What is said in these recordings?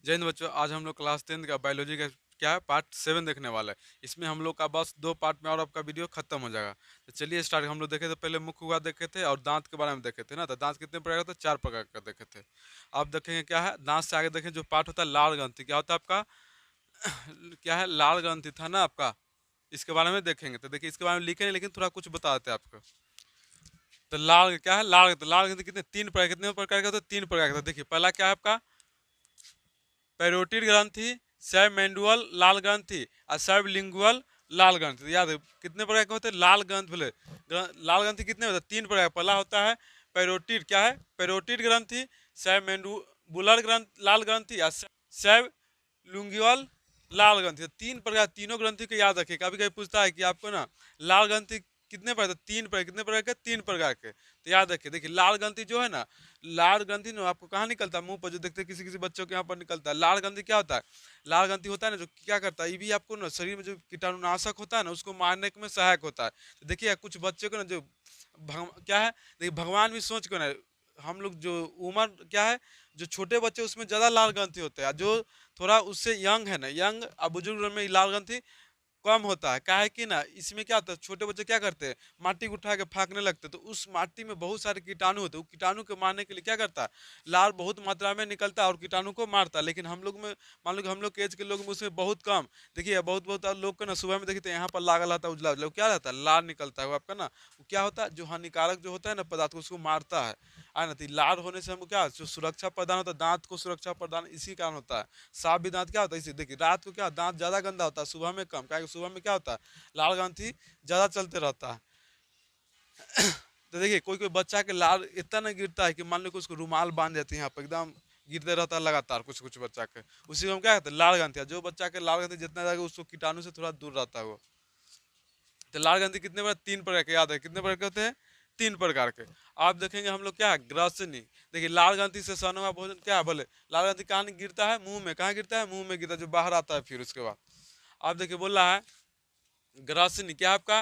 जय हिंद बच्चों। आज हम लोग क्लास 10 का बायोलॉजी का क्या है पार्ट 7 देखने वाला है। इसमें हम लोग का बस 2 पार्ट में और आपका वीडियो खत्म हो जाएगा। तो चलिए स्टार्ट। हम लोग देखे थे पहले मुख हुआ देखे थे और दांत के बारे में देखे थे ना। तो दांत कितने प्रकार का था? 4 प्रकार का देखे थे। अब देखेंगे क्या है दांत से आगे देखें जो पार्ट होता है लाल ग्रंथि। क्या होता है आपका? क्या है? लाल ग्रंथि था ना आपका। इसके बारे में देखेंगे। तो देखिए इसके बारे में लिखे नहीं लेकिन थोड़ा कुछ बताते हैं आपको। तो लाल क्या है? लाल ग्रंथि कितने? 3 प्रकार। कितने प्रकार का होता है? 3 प्रकार का। देखिए पहला क्या है आपका? पैरोटिड ग्रंथि, सबमेंडुअल लाल ग्रंथि और सबलिंगुअल लाल ग्रंथि। याद है कितने प्रकार के होते हैं? लाल ग्रंथ बोले लाल ग्रंथि कितने होते हैं? 3 प्रकार। पहला होता है पैरोटिड। क्या है? पैरोटिड ग्रंथि, सबमेंडुबुलर ग्रंथ लाल ग्रंथि और सबलिंगुअल लाल ग्रंथि। 3 प्रकार, तीनों ग्रंथि को याद रखिए। कभी कभी पूछता है कि आपको ना लाल ग्रंथि कितने प्रकार? 3 प्रकार। कितने प्रकार के? 3 प्रकार के। तो याद रखिए। देखिए लाल ग्रंथि जो है ना, लाल ग्रंथि ना आपको कहाँ निकलता है? मुंह पर जो देखते हैं किसी किसी बच्चों के यहाँ पर निकलता है। लाल ग्रंथि क्या होता है? लाल ग्रंथि होता है ना जो क्या करता है, ये भी आपको ना शरीर में जो कीटाणुनाशक होता है ना उसको मारने में सहायक होता है। तो देखिए कुछ बच्चों को ना जो क्या है, देखिए भगवान भी सोच कर ना हम लोग जो उम्र क्या है, जो छोटे बच्चे उसमें ज़्यादा लाल ग्रंथि होते हैं, जो थोड़ा उससे यंग है ना, यंग और बुजुर्ग में लाल ग्रंथि कम होता है। क्या है कि ना इसमें क्या होता है, छोटे बच्चे क्या करते हैं, माटी को उठा के फेंकने लगते हैं, तो उस माटी में बहुत सारे कीटाणु होते हैं। वो कीटाणु को मारने के लिए क्या करता है, लाल बहुत मात्रा में निकलता है और कीटाणु को मारता है। लेकिन हम लोग में मान लो कि हम लोग के एज के लोग में उसमें बहुत कम। देखिए बहुत बहुत लोग को ना सुबह में देखते हैं यहाँ पर लागल रहता है उजला उजला, वो क्या रहता है, लाल निकलता है वो आपका ना। वो क्या होता है, जो हानिकारक जो होता है ना पदार्थ उसको मारता है ना। तो लाल होने से हमको क्या, जो सुरक्षा प्रदान होता है, दांत को सुरक्षा प्रदान इसी कारण होता है। साफ भी दांत क्या होता है इसी। देखिए रात को क्या दांत ज्यादा गंदा होता है, सुबह में कम। क्या सुबह में क्या होता है, लाल ग्रंथि ज्यादा चलते रहता है। तो देखिए कोई कोई बच्चा के लाल इतना नहीं गिरता है कि मान लो कि उसको रुमाल बांध देते हैं यहाँ पर, एकदम गिरते रहता है लगातार कुछ कुछ बच्चा के। उसी को हम क्या कहते हैं, लाल ग्रंथि। जो बच्चा के लाल ग्रंथि जितना जाएगा उसको कीटाणु से थोड़ा दूर रहता है वो। तो लाल ग्रंथि कितने प्रकार? 3 प्रकार के। याद है कितने प्रकार के होते हैं? 3 प्रकार के। आप देखेंगे हम लोग क्या है, ग्रसनी। देखिए लाल ग्रंथि से सना हुआ भोजन क्या है, बोले लाल ग्रंथि कहाँ गिरता है? मुंह में। कहाँ गिरता है? मुंह में गिरता है, जो बाहर आता है फिर उसके बाद। आप देखिए बोल रहा है ग्रसनी। क्या है आपका?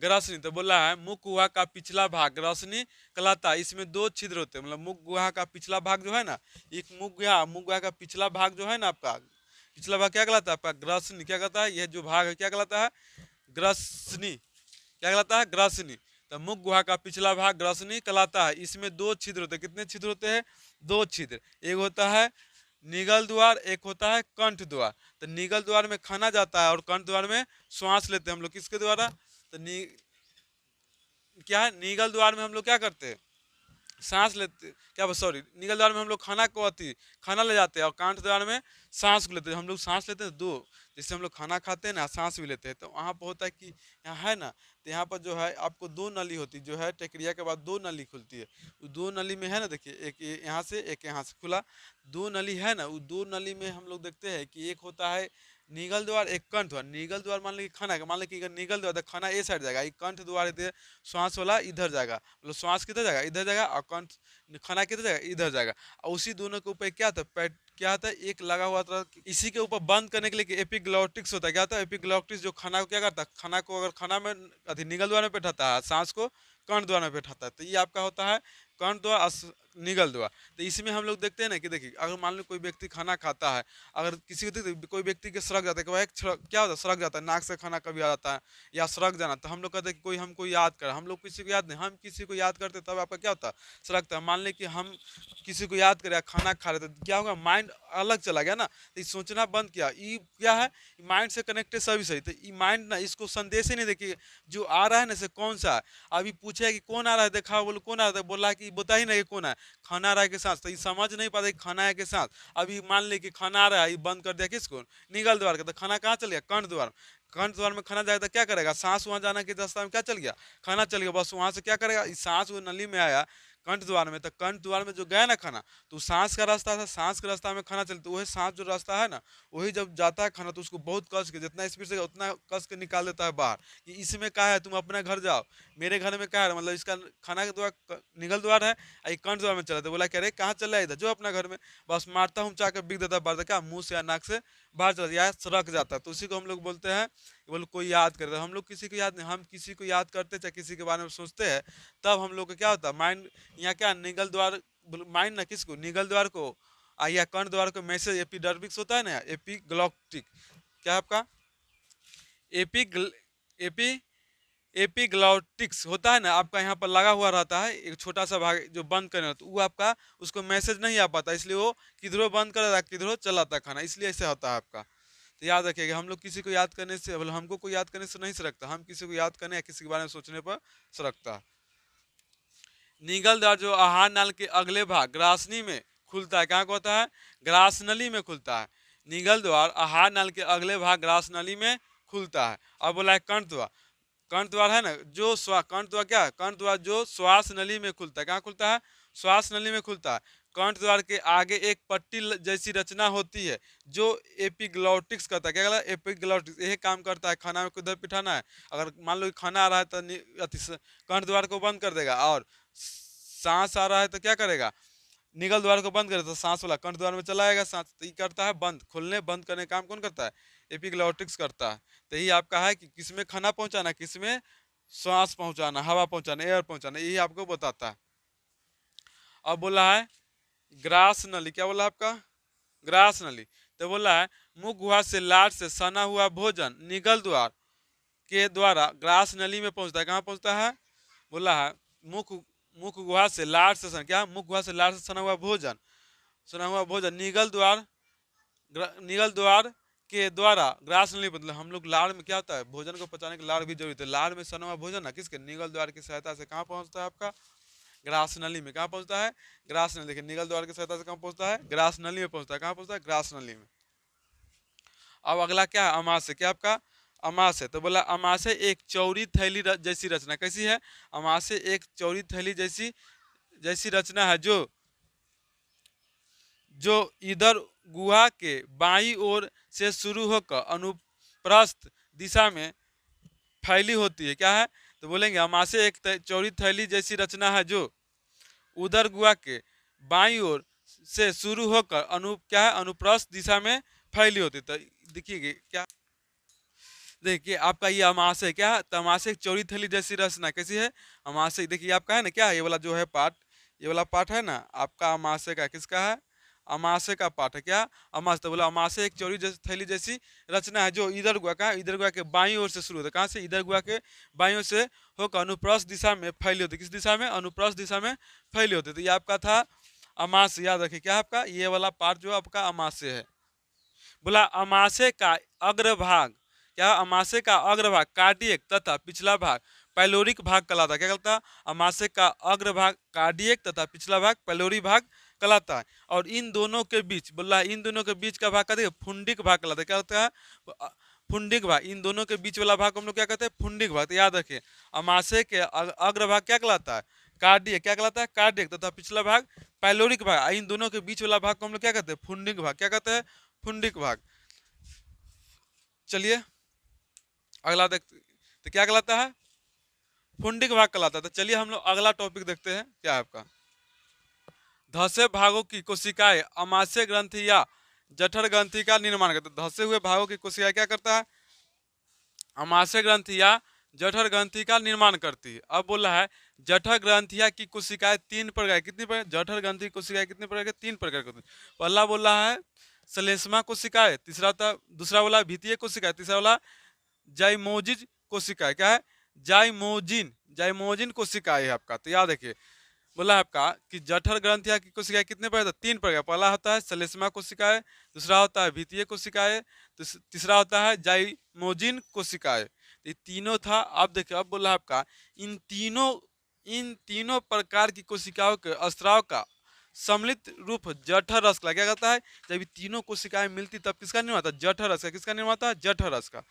ग्रसनी। तो बोला है मुख गुहा का पिछला भाग ग्रसनी कहलाता है। इसमें 2 छिद्र होते हैं। मतलब मुख गुहा का पिछला भाग जो है ना, एक मुख गुहा का पिछला भाग जो है ना आपका, पिछला भाग क्या कहलाता है आपका? ग्रसनी। क्या कहता है? यह जो भाग है क्या कहलाता है? ग्रसनी। क्या कहलाता है? ग्रसनी। तो मुख गुहा का पिछला भाग ग्रसनी कहलाता है। इसमें 2 छिद्र होते हैं। कितने छिद्र होते हैं? 2 छिद्र। एक होता है निगल द्वार, एक होता है कंठ द्वार। तो निगल द्वार में खाना जाता है और कंठ द्वार में श्वास लेते हैं हम लोग। किसके द्वारा? तो क्या है, निगल द्वार में हम लोग क्या करते हैं, सांस लेते। क्या सॉरी, निगल द्वार में हम लोग खाना को खाना ले जाते हैं और कांठ द्वार में सांस को लेते हैं। हम लोग सांस लेते हैं 2, जिससे हम लोग खाना खाते हैं ना, सांस भी लेते हैं। तो वहाँ पर होता है कि यहाँ है ना, तो यहाँ पर जो है आपको 2 नली होती है, जो है टेक्रिया के बाद 2 नली खुलती है। वो 2 नली में है ना, देखिए एक यहाँ से एक यहाँ से खुला 2 नली है ना। वो 2 नली में हम लोग देखते हैं कि एक होता है निगल द्वार, एक कंठ द्वार। निगल द्वार मान लीजिए खाना का, मान लीजिए कि निगल द्वार खाना ए साइड जाएगा, कंठ द्वार इधर श्वास वाला इधर जाएगा। मतलब श्वास किधर जाएगा? इधर जाएगा। और कंठ खाना किधर जाएगा? इधर जाएगा। और उसी दोनों के ऊपर क्या था, क्या होता है, एक लगा हुआ था। इसी के ऊपर बंद करने के लिए एपिग्लॉटिक्स होता है। क्या होता है? एपिग्लॉटिक्स जो खाना को क्या करता है, खाना को अगर खाना में अति निगल द्वार में बैठाता है, सांस को कर्ण द्वार में बैठाता है। तो ये आपका होता है कर्ण द्वार निगल द्वार। तो इसमें हम लोग देखते हैं ना कि देखिए अगर मान लो कोई व्यक्ति खाना खाता है, अगर किसी को कोई व्यक्ति के सड़क जाता है, क्या होता है, सड़क जाता है, नाक से खाना कभी आ जाता है या सड़क जाना, तो हम लोग कहते हैं कि कोई हमको याद कर। हम लोग किसी को याद नहीं, हम किसी को याद करते तब आपका क्या होता है, सड़कता है। मान लें कि हम किसी को याद करें, खाना खा रहे थे, क्या होगा, माइंड अलग चला गया ना, तो सोचना बंद किया। ये क्या है, माइंड से कनेक्टेड सभी सही। तो ये माइंड ना इसको संदेश ही नहीं देखिए जो आ रहा है ना से कौन सा है। अभी पूछे कि कौन आ रहा है, देखा बोलो कौन आ रहा है, बोला कि बता ही नहीं कौन है, खाना आ रहा है के साथ। तो ये समझ नहीं पाते खाना है के साथ। अभी मान ली कि खाना आ रहा है, ये बंद कर दिया किसको, निगल द्वार का। तो खाना कहाँ चल गया, कंठ द्वार। कंठ द्वार में खाना जाएगा तो क्या करेगा, सांस वहां जाने के रास्ता में क्या चल गया, खाना चल गया। बस वहां से क्या करेगा, सांस वो नली में आया कंठ द्वार में, तो कंठ द्वार में जो गया ना खाना, तो सांस का रास्ता था, सांस के रास्ता में खाना चलता, वही सांस जो रास्ता है ना, वही जब जाता है खाना तो उसको बहुत कस के, जितना स्पीड से उतना कस के निकाल देता है बाहर। कि इसमें क्या है, तुम अपने घर जाओ, मेरे घर में क्या है, मतलब इसका खाना के द्वार निगल द्वार है, ये कंठ द्वार में चला। तो बोला कह रहे कहाँ चल रहा है, इधर जो अपना घर में, बस मारता हूँ चाह बिक देता है बाहर, क्या मुंह से या नाक से बाहर चला जाए, सड़क जाता है। तो उसी को हम लोग बोलते हैं, बोलो कोई याद करता है। हम लोग किसी को याद नहीं, हम किसी को याद करते चाहे किसी के बारे में सोचते हैं, तब हम लोग का क्या होता है, माइंड यहाँ क्या निगल द्वार, माइंड ना किसको, निगल द्वार को या कर्ण द्वार को मैसेज एपिडर्मिस होता है ना, एपिग्लॉटिक, क्या है आपका एपी एपी एपिग्लॉटिक्स होता है ना आपका, यहाँ पर लगा हुआ रहता है एक छोटा सा भाग जो बंद करना, तो वो आपका उसको मैसेज नहीं आ पाता, इसलिए वो किधरों बंद कर रहा है किधरों चलाता खाना, इसलिए ऐसे होता है आपका। तो याद रखिएगा, हम लोग किसी को याद करने से, मतलब हमको कोई याद करने से नहीं सरकता, हम किसी को याद करने या किसी के बारे में सोचने पर सरकता है। निगल द्वार जो आहार नाल के अगले भाग ग्रासनी में खुलता है, कहाँ को होता है, ग्रासनली में खुलता है। निगल द्वार आहार नाल के अगले भाग ग्रासनली में खुलता है। अब बोला है कंठ द्वार, कंठ द्वार है ना जो कंठ द्वार, क्या कंठ द्वार जो श्वास नली में खुलता है, कहाँ खुलता है, श्वास नली में खुलता है। कंठ द्वार के आगे एक पट्टी जैसी रचना होती है जो एपिग्लॉटिक्स करता है, क्या कहता है, एपिग्लॉटिक्स, यही काम करता है, खाना में किधर पिठाना है, अगर मान लो खाना आ रहा है तो कंठ द्वार को बंद कर देगा, और सांस आ रहा है तो क्या करेगा, निगल द्वार को बंद करे तो सांस वाला कंठ द्वार में चला आएगा सांस, तो ये करता है बंद, खोलने बंद करने का काम कौन करता है, एपिग्लॉटिक्स करता है। तो यही आपका है कि किसमें खाना पहुंचाना, किसमें श्वास पहुंचाना, हवा पहुंचाना, एयर पहुंचाना, यही आपको बताता है। अब बोला है ग्रास नली, क्या बोला आपका, ग्रास नली, तो बोला है मुख गुहा से लार से सना हुआ भोजन निगल द्वार के द्वारा ग्रास नली में पहुंचता है, कहाँ पहुंचता है, बोला है मुख मुख गुहा से लार से क्या, मुख गुहा से लार से सना हुआ भोजन, सना हुआ भोजन निगल द्वार, निगल द्वार के द्वारा ग्रास नली, मतलब हम लोग लार में क्या होता है, भोजन को पचाने के लार भी जरूरी है, लार में सना हुआ भोजन ना किसके, निगल द्वार की सहायता से कहाँ पहुंचता है आपका, ग्रास नली में, कहाँ पहुंचता है, ग्रास नली, देखिए निगल द्वार की सहायता से कहाँ पहुंचता है, ग्रास नली में पहुंचता है, कहाँ पहुंचता है, ग्रास नली में। अब अगला क्या है, अमाशय, क्या आपका अमाशय, तो बोला अमाशय एक चौड़ी थैली जैसी रचना, कैसी है, अमाशय एक चौड़ी थैली जैसी जैसी रचना है जो जो इधर गुहा के बाई ओर से शुरू होकर अनुप्रस्थ दिशा में फैली होती है, क्या है, तो बोलेंगे अमाशय एक चौड़ी थैली जैसी रचना है जो उधर गुहा के बाई ओर से शुरू होकर क्या है, अनुप्रस्थ दिशा में फैली होती है। तो देखिए क्या, देखिए आपका ये अमाशय क्या है, तो अमाशय एक चौड़ी थैली जैसी रचना कैसी है, अमाशय, देखिए आपका है ना क्या, ये वाला जो है पार्ट, ये वाला पार्ट है ना आपका अमाशय का, किसका है, अमाशय का पार्ट है, क्या अमाशय, तो बोला अमाशय एक चौड़ी थैली जैसी रचना है जो इधर गुहा का, इधर गुहा के बाईं ओर से शुरू होता है, कहाँ से, इधर गुहा के बाईं ओर से होकर अनुप्रस्थ दिशा में फैली होती है, किस दिशा में, अनुप्रस्थ दिशा में फैली होती है। तो ये आपका था अमाशय, याद रखिए क्या आपका ये वाला पार्ट जो आपका अमाशय है। बोला अमाशय का अग्रभाग, क्या अमाशय का अग्रभाग कार्डियक तथा पिछला भाग पैलोरिक भाग कहलाता है, क्या कहलाता है, अमाशय का अग्रभाग कार्डियक तथा पिछला भाग पैलोरी भाग कहलाता है। और इन दोनों के बीच, बोला इन दोनों के बीच का भाग कहते हैं फुंडिक भाग कहलाता है, क्या होता है, फुंडिक भाग, इन दोनों के बीच वाला भाग को हम लोग क्या कहते हैं, फुंडिक भाग। तो याद रखिए अमाशय के अग्रभाग क्या कहलाता है, कार्डियक, क्या कहलाता है, कार्डियक, तथा पिछला भाग पैलोरिक भाग, इन दोनों के बीच वाला भाग को हम लोग क्या कहते हैं, फुंडिक भाग, क्या कहते हैं, फुंडिक भाग। चलिए अगला देखते, तो क्या कहलाता है, फुंडिक भाग कहलाता है। तो चलिए हम लोग अगला टॉपिक देखते हैं, क्या है आपका, धसे भागों की कोशिकाएं अमाशय ग्रंथि या जठर ग्रंथि का निर्माण करते हैं। धसे हुए भागों की कोशिकाएं क्या करता है, अमाशय ग्रंथि या जठर ग्रंथि का निर्माण करती है। अब बोला है जठर ग्रंथिया की कोशिकाएं तीन प्रकार, कितनी प्रकार, जठर ग्रंथि कोशिकाएं कितने प्रकार के, तीन प्रकार की होती है। पहला बोला है श्लेष्मा कोशिकाएं, तीसरा होता, दूसरा बोला भीतीय कोशिकाएं, तीसरा बोला जाइमोजिज कोशिकाएं, क्या है, जाइमोजिन, जाइमोजिन कोशिकाएं है आपका। तो याद रखिए बोला है आपका कि जठर ग्रंथिया की कोशिकाएं कितने प्रकार, तीन प्रकार, पहला होता है श्लेष्मा कोशिकाएं, दूसरा होता है भीतीय कोशिकाएं, तीसरा होता है जाइमोजिन कोशिकाएं। ये तीनों था। अब देखिए अब बोला है आपका इन तीनों प्रकार की कोशिकाओं के स्त्राव का सम्मिलित रूप जठर रस का, क्या कहता है, जब ये तीनों कोशिकाएं मिलती तब किसका निर्माण होता है, जठर रस का, किसका निर्माण होता है, जठर रस का।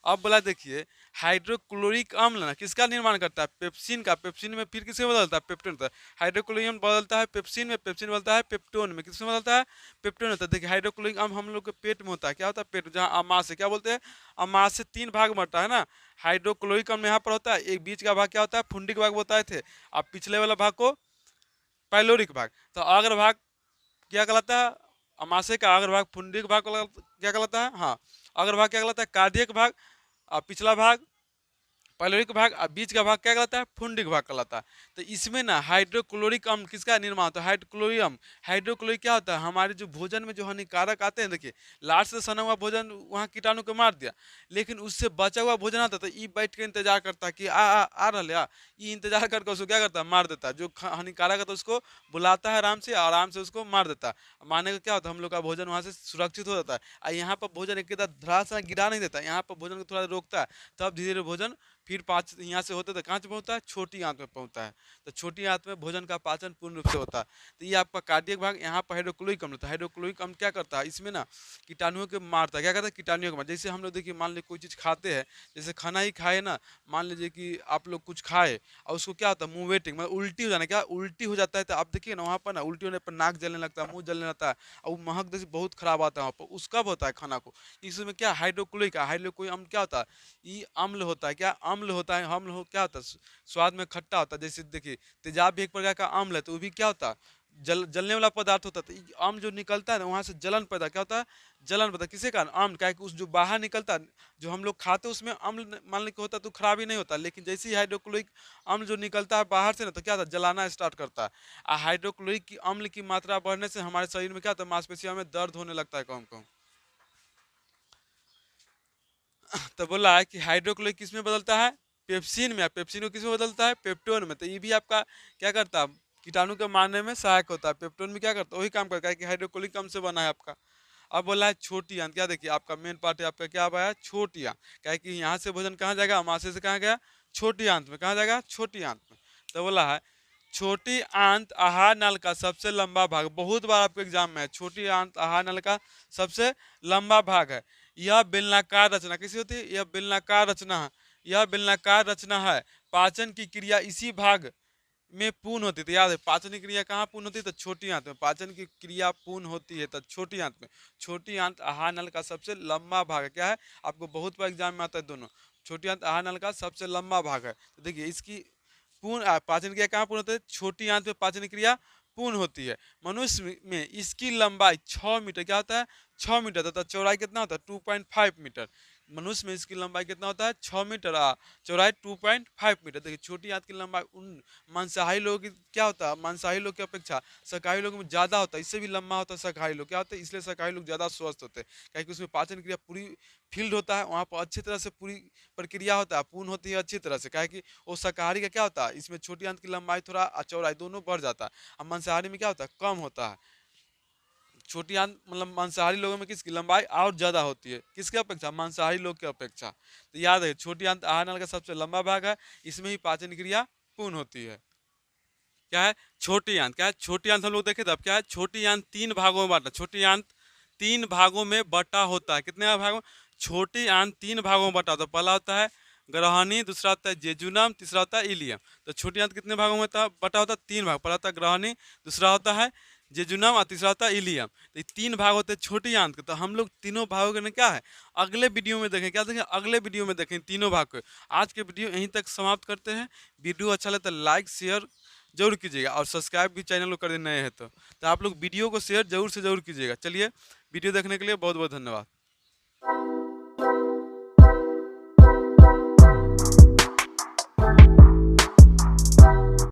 अब बोला देखिए हाइड्रोक्लोरिक अम्ल ना किसका निर्माण करता है, पेप्सिन का, पेप्सिन में फिर किसमें बदलता है, पेप्टोन होता है, हाइड्रोक्लोरिक अम्ल बदलता है पेप्सिन में, पेप्सिन बदलता है पेप्टोन में, किसमें बदलता है, पेप्टोन होता है। देखिए हाइड्रोक्लोरिक अम्ल हम लोग के पेट में होता है, क्या होता है, पेट, जहाँ अमाशय, क्या बोलते हैं, अमाशय तीन भाग में बंटता है ना, हाइड्रोक्लोरिक अम्ल यहाँ पर होता है, एक बीच का भाग क्या होता है, फुंडिक भाग बताए थे, अब पिछले वाला भाग को पैलोरिक भाग। तो अग्रभाग क्या कहलाता है, अमाशय का अग्रभाग फुंडिक भाग क्या कहलाता है, हाँ अग्रभाग क्या कहलाता है, कार्डियक भाग, और पिछला भाग पाइलोरिक भाग और बीच का भाग क्या कहलाता है, फुंडिक भाग कहलाता है। तो इसमें ना हाइड्रोक्लोरिक अम्ल किसका निर्माण होता है, हाइड्रोक्लोरिक अम्ल। हाइड्रोक्लोरिक क्या होता है, हमारे जो भोजन में जो हानिकारक आते हैं, देखिए लार से सना हुआ भोजन वहाँ कीटाणु को मार दिया, लेकिन उससे बचा हुआ भोजन आता है तो ये बैठ के इंतजार करता है कि आ रहा है, ये इंतजार करके उसको क्या करता है, मार देता है। जो हानिकारक है तो उसको बुलाता है आराम से उसको मार देता है। मारने का क्या होता है, हम लोग का भोजन वहाँ से सुरक्षित हो जाता है। और यहाँ पर भोजन एक धड़ास से गिरा नहीं देता, यहाँ पर भोजन को थोड़ा रोकता है, तब धीरे धीरे भोजन फिर पाँच यहाँ से होते तो कहाँ से पहुँचता है, छोटी आंत में पहुँचता है। तो छोटी आंत में भोजन का पाचन पूर्ण रूप से होता है। तो ये आपका कार्डियक भाग, यहाँ पर हाइड्रोक्लोरिक अम्ल होता है। हाइड्रोक्लोरिक अम्ल क्या करता है, इसमें ना कीटाणुओं के मारता है। क्या करता है, कीटाणुओं को मार। जैसे हम लोग देखिए, मान लीजिए कोई चीज़ खाते हैं, जैसे खाना ही खाए ना, मान लीजिए कि आप लोग कुछ खाए और उसको क्या होता है, मुंह वेटिंग मतलब उल्टी हो जाना, क्या उल्टी हो जाता है। तो आप देखिए ना वहाँ पर ना उल्टी होने पर नाक जलने लगता है, मुंह जलने लगता है, और वो महक जैसे बहुत खराब आता है वहाँ पर। उस कब होता है, खाना को। इसमें क्या हाइड्रोक्लोरिक अम्ल क्या होता है, ये अम्ल होता है। क्या अम्ल होता है, अम्ल हो क्या होता है, स्वाद में खट्टा होता है। जैसे देखिए तेजाब भी एक प्रकार का अम्ल है, तो वो भी क्या होता है, जलने वाला पदार्थ होता है। तो आम जो निकलता है ना वहाँ से जलन पैदा क्या होता है, जलन पैदा किसे कारण, आम क्या है कि उस जो बाहर निकलता है, जो हम लोग खाते हैं उसमें अम्ल मान लीजिए होता है तो खराब ही नहीं होता, लेकिन जैसे ही हाइड्रोक्लोरिक अम्ल जो निकलता है बाहर से ना, तो क्या होता है, जलाना स्टार्ट करता है। और हाइड्रोक्लोरिक की अम्ल की मात्रा बढ़ने से हमारे शरीर में क्या होता है, मांसपेशियों में दर्द होने लगता है कम कम। तो बोला है कि हाइड्रोक्लोरिक किस में बदलता है, पेप्सिन में। पेप्सिन को किस में बदलता है, पेप्टोन में। तो ये भी आपका क्या करता है, कीटाणु के मारने में सहायक होता है। पेप्टोन में क्या करता है, वही काम करता है कि हाइड्रोक्लोरिक अम्ल से बना है आपका। अब बोला है छोटी आंत, क्या देखिए आपका मेन पार्ट है आपका क्या आया, छोटी आंत। क्या है कि यहाँ से भोजन कहाँ जाएगा, अमाशय से कहाँ गया, छोटी आंत में। कहाँ जाएगा, छोटी आंत में। तो बोला है छोटी आंत आहार नल का सबसे लंबा भाग, बहुत बार आपके एग्जाम में है, छोटी आंत आहार नल का सबसे लंबा भाग है। यह बेलनाकार रचना किसी होती है, यह बेलनाकार रचना है, यह बेलनाकार रचना है। पाचन की क्रिया इसी भाग में पूर्ण होती थी। याद है पाचन की क्रिया कहाँ पूर्ण होती है, तो छोटी आंत में पाचन की क्रिया पूर्ण होती है, तो छोटी आंत में। छोटी आंत आहार नल का सबसे लंबा भाग है। क्या है, आपको बहुत बार एग्जाम में आता है दोनों, छोटी आंत आहार नल का सबसे लंबा भाग है। तो देखिए इसकी पूर्ण पाचन क्रिया कहाँ पूर्ण होती है, छोटी आंत में पाचन क्रिया पूर्ण होती है। मनुष्य में इसकी लंबाई 6 मीटर क्या होता है, 6 मीटर तथा चौड़ाई कितना होता है, 2.5 मीटर। मनुष्य में इसकी लंबाई कितना होता है, 6 मीटर, चौड़ाई 2.5 मीटर। देखिए छोटी आंत की लंबाई उन मांसाहारी लोगों की क्या होता है, मांसाहारी लोग की अपेक्षा शाकाहारी लोगों में ज़्यादा होता है, इससे भी लंबा होता है शाकाहारी लोग। क्या होता है, इसलिए शाकाहारी लोग ज़्यादा स्वस्थ होते हैं, क्योंकि उसमें पाचन क्रिया पूरी फील्ड होता है, वहाँ पर अच्छी तरह से पूरी प्रक्रिया होता है, पूर्ण होती है अच्छी तरह से। क्या है कि वो शाकाहारी का क्या होता है, इसमें छोटी आंत की लंबाई थोड़ा चौड़ाई दोनों बढ़ जाता है, और मांसाहारी में क्या होता है, कम होता है। छोटी आंत मतलब मांसाहारी लोगों में किसकी लंबाई और ज्यादा होती है, किसके अपेक्षा, मांसाहारी लोग की अपेक्षा। तो याद है छोटी आंत आहार नल का सबसे लंबा भाग है, इसमें ही पाचन क्रिया पूर्ण होती है। क्या है, छोटी आंत। क्या है, छोटी आंत हम लोग देखे थे। अब क्या है, छोटी आंत 3 भागों में बांटा, छोटी आंत 3 भागों में बटा होता है। कितने भागों, छोटी आंत 3 भागों में बटा होता है। पहला होता है ग्रहणी, दूसरा होता है जेजुनम, तीसरा होता है इलियम। तो छोटी आंत कितने भागों में बटा होता है, 3 भाग। पहला होता है ग्रहणी, दूसरा होता है जेजुनम और तीसरा होता है इलियम। तो ये 3 भाग होते हैं छोटी आंत के। तो हम लोग तीनों भागों के ना क्या है, अगले वीडियो में देखें। क्या देखें, अगले वीडियो में देखें तीनों भाग को। आज के वीडियो यहीं तक समाप्त करते हैं। वीडियो अच्छा लगे तो लाइक शेयर जरूर कीजिएगा, और सब्सक्राइब भी चैनल को कर दें नए हैं तो आप लोग वीडियो को शेयर जरूर से जरूर कीजिएगा। चलिए, वीडियो देखने के लिए बहुत बहुत धन्यवाद।